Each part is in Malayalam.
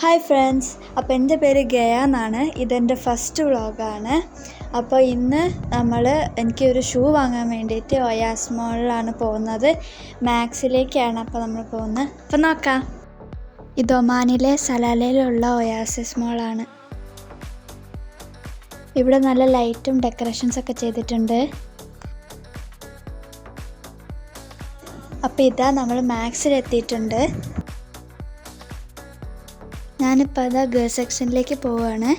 ഹായ് ഫ്രണ്ട്സ്, അപ്പോൾ എൻ്റെ പേര് ഗയ എന്നാണ്. ഇതെൻ്റെ ഫസ്റ്റ് വ്ളോഗാണ്. അപ്പോൾ ഇന്ന് എനിക്കൊരു ഷൂ വാങ്ങാൻ വേണ്ടിയിട്ട് ഒയാസ് മോളിലാണ് പോകുന്നത്. മാക്സിലേക്കാണ് അപ്പോൾ നമ്മൾ പോകുന്നത്. അപ്പോൾ നോക്കാം. ഇത് ഒമാനിലെ സലാലയിലുള്ള ഒയാസിസ് മോളാണ്. ഇവിടെ നല്ല ലൈറ്റും ഡെക്കറേഷൻസൊക്കെ ചെയ്തിട്ടുണ്ട്. അപ്പോൾ ഇതാ നമ്മൾ മാക്സിലെത്തിയിട്ടുണ്ട്. ഞാനിപ്പോൾ അതാ ഗേൾസ് സെക്ഷനിലേക്ക് പോവുകയാണ്.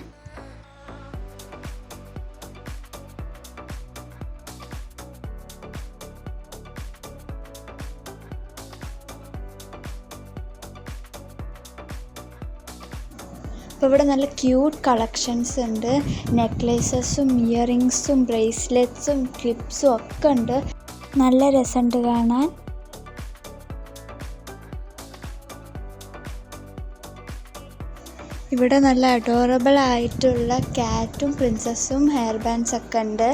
അപ്പോൾ ഇവിടെ നല്ല ക്യൂട്ട് കളക്ഷൻസ് ഉണ്ട്. നെക്ലേസസും ഇയറിങ്സും ബ്രേസ്ലെറ്റ്സും ക്ലിപ്സും ഒക്കെ ഉണ്ട്. നല്ല രസമുണ്ട് കാണാൻ. ഇവിടെ നല്ല അഡോറബിൾ ആയിട്ടുള്ള ക്യാറ്റും പ്രിൻസസും ഹെയർ ബാൻഡ്സ് ഒക്കെ ഉണ്ട്.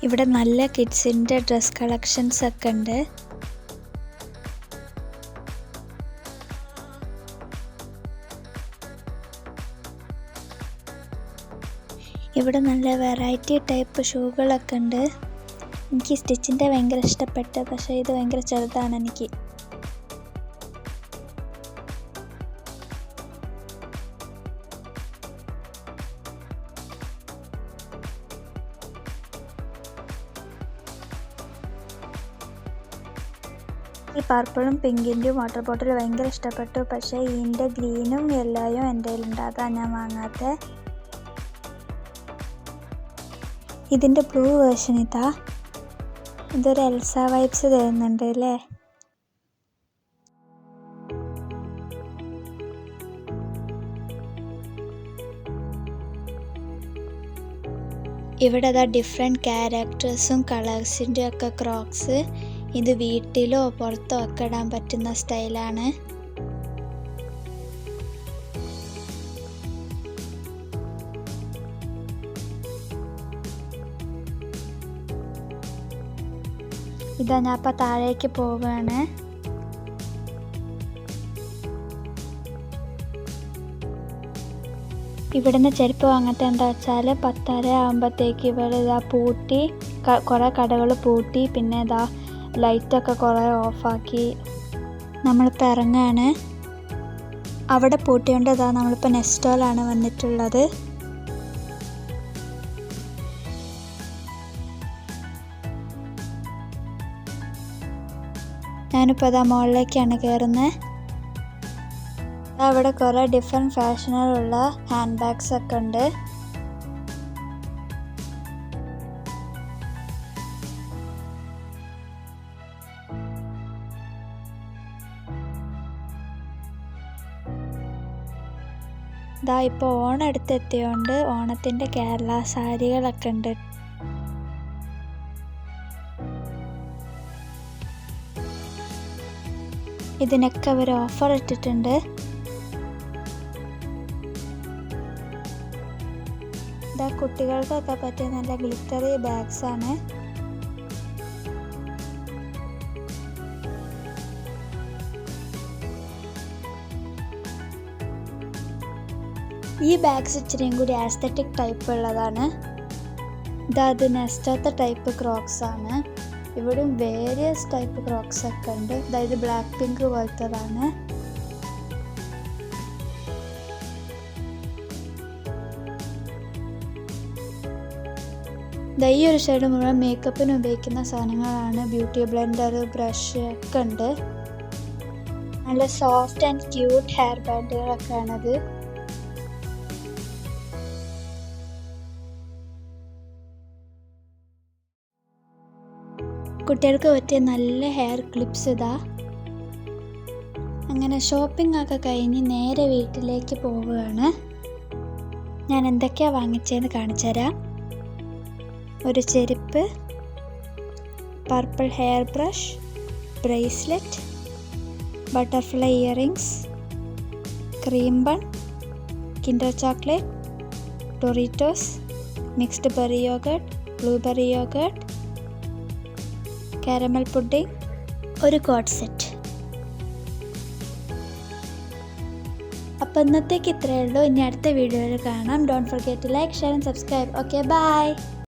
ഇവിടെ നല്ല കിഡ്സിൻ്റെ ഡ്രസ് കളക്ഷൻസ് ഒക്കെ ഉണ്ട്. ഇവിടെ നല്ല വെറൈറ്റി ടൈപ്പ് ഷൂകളൊക്കെ ഉണ്ട്. എനിക്ക് സ്റ്റിച്ചിൻ്റെ ഭയങ്കര ഇഷ്ടപ്പെട്ടു, പക്ഷേ ഇത് ഭയങ്കര ചെറുതാണ് എനിക്ക്. ഈ പർപ്പിളും പിങ്കിൻ്റെയും വാട്ടർ ബോട്ടിൽ ഭയങ്കര ഇഷ്ടപ്പെട്ടു, പക്ഷേ ഇതിൻ്റെ ഗ്രീനും യെല്ലോയും എൻ്റെ കയ്യിലുണ്ട്, അതാണ് ഞാൻ വാങ്ങാത്തത്. ഇതിൻ്റെ ബ്ലൂ വേർഷൻ ഇതൊരു എൽസ വൈബ്സ് തരുന്നുണ്ട് അല്ലേ. ഇവിടെ ഡിഫറെൻറ്റ് ക്യാരക്ടേഴ്സും കളേഴ്സിൻ്റെ ഒക്കെ ക്രോക്സ്. ഇത് വീട്ടിലോ പുറത്തോ ഒക്കെ ഇടാൻ പറ്റുന്ന സ്റ്റൈലാണ്. ഇതാ ഞാൻ അപ്പം താഴേക്ക് പോവുകയാണ്. ഇവിടുന്ന് ചെരുപ്പ് വാങ്ങത്തെ എന്താ വെച്ചാൽ 10:30 ആകുമ്പോഴത്തേക്ക് ഇവിടെ പൂട്ടി, കുറേ കടകൾ പൂട്ടി, പിന്നെ ലൈറ്റൊക്കെ കുറേ ഓഫാക്കി. നമ്മളിപ്പോൾ ഇറങ്ങുകയാണ്. അവിടെ പൂട്ടിയോണ്ട് നമ്മളിപ്പോൾ നെസ്റ്റോലാണ് വന്നിട്ടുള്ളത്. ഞാനിപ്പോൾ മുകളിലേക്കാണ് കയറുന്നത്. അവിടെ കുറേ ഡിഫറെൻറ്റ് ഫാഷനിലുള്ള ഹാൻഡ് ബാഗ്സ് ഒക്കെ ഉണ്ട്. ഇപ്പോൾ ഓണം അടുത്തെത്തിയോണ്ട് ഓണത്തിൻ്റെ കേരള സാരികളൊക്കെ ഉണ്ട്. ഇതിനൊക്കെ അവർ ഓഫർ ഇട്ടിട്ടുണ്ട്. കുട്ടികൾക്കൊക്കെ പറ്റിയ നല്ല ഗ്ലിറ്ററി ബാഗ്സ് ആണ്. ഈ ബാഗ്സ് ഇച്ചിരിയും കൂടി ആസ്തറ്റിക് ടൈപ്പ് ഉള്ളതാണ്. അത് നെസ്റ്റത്തെ ടൈപ്പ് ക്രോക്സ് ആണ്. ഇവിടെയും വേരിയസ് ടൈപ്പ് ക്രോക്സ് ഒക്കെ ഉണ്ട്. അതായത് ബ്ലാക്ക് പിങ്ക് പോലത്തതാണ്. ഈ ഒരു സൈഡ് മുഴുവൻ മേക്കപ്പിന് ഉപയോഗിക്കുന്ന സാധനങ്ങളാണ്. ബ്യൂട്ടി ബ്ലെൻഡർ, ബ്രഷ് ഒക്കെ ഉണ്ട്. നല്ല സോഫ്റ്റ് ആൻഡ് ക്യൂട്ട് ഹെയർ ബാൻഡുകളൊക്കെ ആണത്. കുട്ടികൾക്ക് പറ്റിയ നല്ല ഹെയർ ക്ലിപ്സ് അങ്ങനെ ഷോപ്പിംഗ് ഒക്കെ കഴിഞ്ഞ് നേരെ വീട്ടിലേക്ക് പോവുകയാണ്. ഞാൻ എന്തൊക്കെയാണ് വാങ്ങിച്ചതെന്ന് കാണിച്ചു തരാം. ഒരു ചെരുപ്പ്, purple hair brush, bracelet, butterfly earrings, cream bun, Kinder chocolate, Doritos, mixed berry yogurt, blueberry yogurt, caramel pudding, ഒരു കോഡ് സെറ്റ്. അപ്പോൾ ഇന്നത്തേക്ക് ഇത്രയേ ഉള്ളൂ. ഇനി അടുത്ത വീഡിയോയിൽ കാണാം. Don't forget to like, share and subscribe. Okay, by.